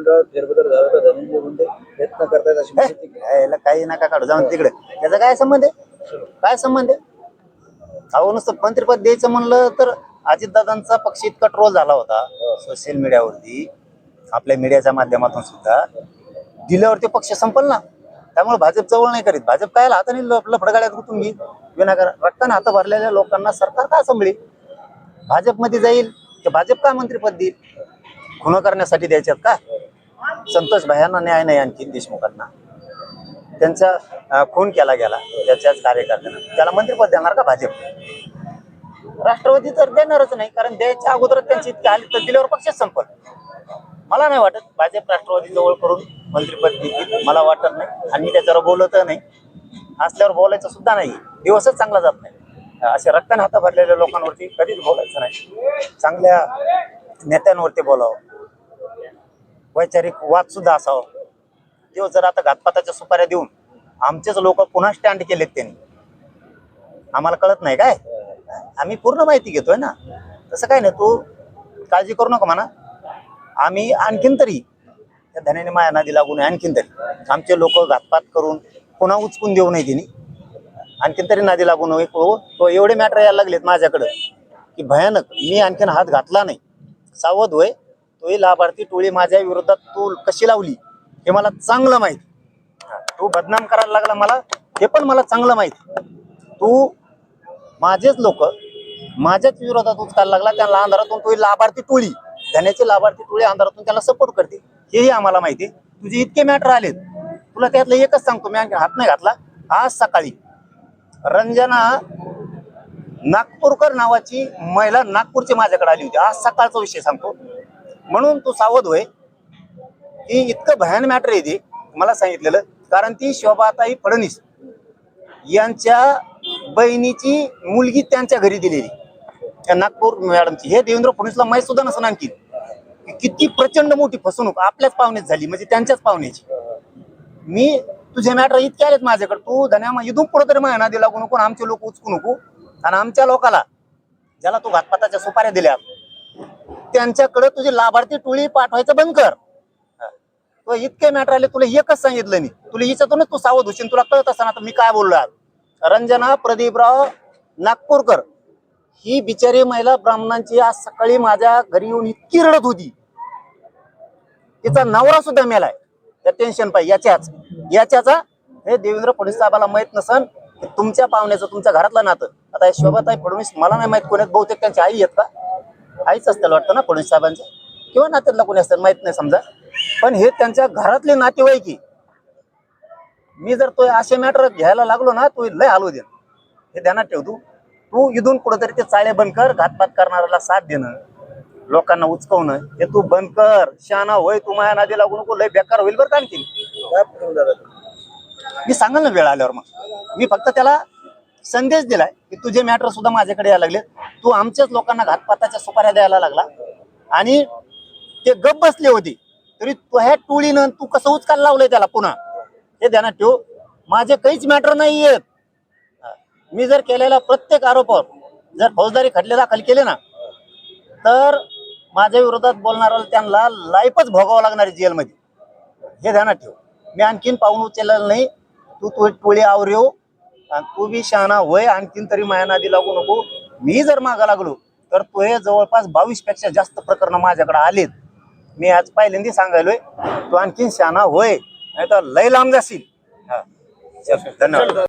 मंडळात फेरबदल झाला तर धनंजय मुंडे प्रयत्न करतायत अशी माहिती याला काही नका काढू, जाऊन तिकडे. त्याचा काय संबंध आहे? काय संबंध आहे? अहो नुसतं मंत्रिपद द्यायचं म्हणलं तर अजितदादांचा पक्ष इतका ट्रोल झाला होता सोशल मीडियावरती, आपल्या मीडियाच्या माध्यमातून सुद्धा. दिल्यावरती पक्ष संपल ना. त्यामुळे भाजप जवळ नाही करीत. भाजप काय हाताने लफडगाड्यात गुंतून घेईल. विनाकारण रक्ताने हात भरलेल्या लोकांना सरकार का सांभाळेल? भाजपमध्ये जाईल ते भाजप का मंत्रिपद देईल? खुन करण्यासाठी द्यायच्यात का? संतोष भैयांना न्याय नाही आणखी देशमुखांना. त्यांचा खून केला गेला त्याच्याच कार्यकर्त्यांना, त्याला मंत्रिपद देणार का भाजप? राष्ट्रवादी तर देणारच नाही, कारण द्यायच्या अगोदर त्यांची इतकी आली तर दिल्यावर पक्षच संपल. मला नाही वाटत भाजप राष्ट्रवादी जवळ करून मंत्रिपद देतील, मला वाटत नाही. आणि मी त्याच्यावर बोलत नाही, असल्यावर बोलायचं सुद्धा नाही. दिवसच चांगला जात नाही. असे रक्ताने हात भरलेल्या लोकांवरती कधीच बोलायचं नाही. चांगल्या नेत्यांवरती बोलावं, वैचारिक वाद सुद्धा असावं. तेव्हा जर आता घातपाताच्या सुपाऱ्या देऊन आमचेच लोक पुन्हा स्टँड केलेत त्यांनी, आम्हाला कळत नाही काय? आम्ही पूर्ण माहिती घेतोय ना. तसं काय नाही, तू काळजी करू नका म्हणा. आम्ही आणखीन तरी त्या धन्याने माया नादी लागून आणखीन तरी आमचे लोक घातपात करून पुन्हा उचकून देऊ नये तिने, आणखीन तरी नादी लागून तो एवढे मॅटर यायला लागलेत माझ्याकडं की भयानक. मी आणखीन हात घातला नाही. सावध होय. तो लाभार्थी टोळी माझ्या विरोधात तू कशी लावली हे मला चांगलं माहिती. तू बदनाम करायला लागला मला, हे पण मला चांगलं माहिती. तू माझेच लोक माझ्याच विरोधात उचकायला लागला, त्यांना अंधारातून तो लाभार्थी टोळी, धन्याची लाभार्थी टोळी अंधारातून त्याला सपोर्ट करते, हेही आम्हाला माहिती. तुझे इतके मॅटर आलेत, तुला त्यातलं एकच सांगतो. मी आणखी हात नाही घातला. आज सकाळी रंजना नागपूरकर नावाची महिला नागपूरची माझ्याकडे आली होती. आज सकाळचा विषय सांगतो, म्हणून तू सावध होय. ही इतकं भयान मॅटर आहे ते मला सांगितलेलं, कारण ती शोभाताई फडणवीस यांच्या बहिणीची मुलगी त्यांच्या घरी दिलेली, त्या नागपूर मॅडमची. हे देवेंद्र फडणवीसला माहीत सुद्धा नसं आणखी किती प्रचंड मोठी फसवणूक आपल्याच पाहुण्यात झाली, म्हणजे त्यांच्याच पाहुण्याची. मी तुझे मॅटर इतके आलेत माझ्याकडे, तू धन्या इथून पुढे तरी माझ्या नादी लागू नको, आमचे लोक उचकू नको. आणि आमच्या लोकाला ज्याला तू घातपाताच्या सुपाऱ्या दिल्या त्यांच्याकडे तुझी लाभार्थी टोळी पाठवायचं बंद कर. तो इतके मॅटर आले, तुला एकच सांगितलं मी. तुला हिच्यातूनच तू सावध होशील. तुला कळत असताना तर मी काय बोललो आज. रंजना प्रदीपराव नागपूरकर ही बिचारी महिला ब्राह्मणांची आज सकाळी माझ्या घरी येऊन इतकी रडत होती. तिचा नवरा सुद्धा मेलाय त्या टेन्शन पाहिजे याच्याचा. हे देवेंद्र फडणवीस साहेबाला माहित नसन की तुमच्या पाहुण्याचं तुमच्या घरातलं नातं. आता शोभाताई फडणवीस मला नाही माहित कोणात, बहुतेक त्यांची आई आहेत का? आईच असतील वाटतं ना फडणवीस साहेबांच्या, किंवा नात्यातला कोणी असतं माहित नाही समजा. पण हे त्यांच्या घरातले नातेवाईकी. मी जर तो असे मॅटर घ्यायला लागलो ना, तू लय हालू दे. हे ध्यानात ठेव. तू इथून कुठेतरी ते चाळे बंद कर. घातपात करणाऱ्याला साथ देणं, लोकांना उचकवणं हे तू बंद कर. शहाणा होय. तू माया नादी लागू नको, लय बेकार होईल बरं का. आणखी मी सांगाल ना वेळ आल्यावर. मग मी फक्त त्याला संदेश दिलाय की तुझे मॅटर सुद्धा माझ्याकडे यायला लागले. तू आमच्याच लोकांना घातपाताच्या सुपाऱ्या द्यायला लागला आणि ते गप बसले होते, तरी तो ह्या टोळीनं तू कसं उचकायला लावलंय त्याला पुन्हा, हे ध्यानात ठेव. माझे काहीच मॅटर नाही आहेत. मी जर केलेल्या प्रत्येक आरोपावर जर फौजदारी खटले दाखल केले ना, तर माझ्या विरोधात बोलणाऱ्याला त्यांना लाईफच भोगावं लागणार आहे जेलमध्ये. हे ध्यानात ठेव. मी आणखीन पाऊल उचललेलं नाही. तू टोळी आवरेव. तू बी शहाणा होय. आणखीन तरी माया नादी लागू नको. मी जर मागा लागलो तर तो हे जवळपास 22 पेक्षा जास्त प्रकरण माझ्याकडे आलेत. मी आज पहिल्यांदा सांगायलोय. तू आणखीन शहाणा होय, नाही तर लय लांब जाशील. धन्यवाद.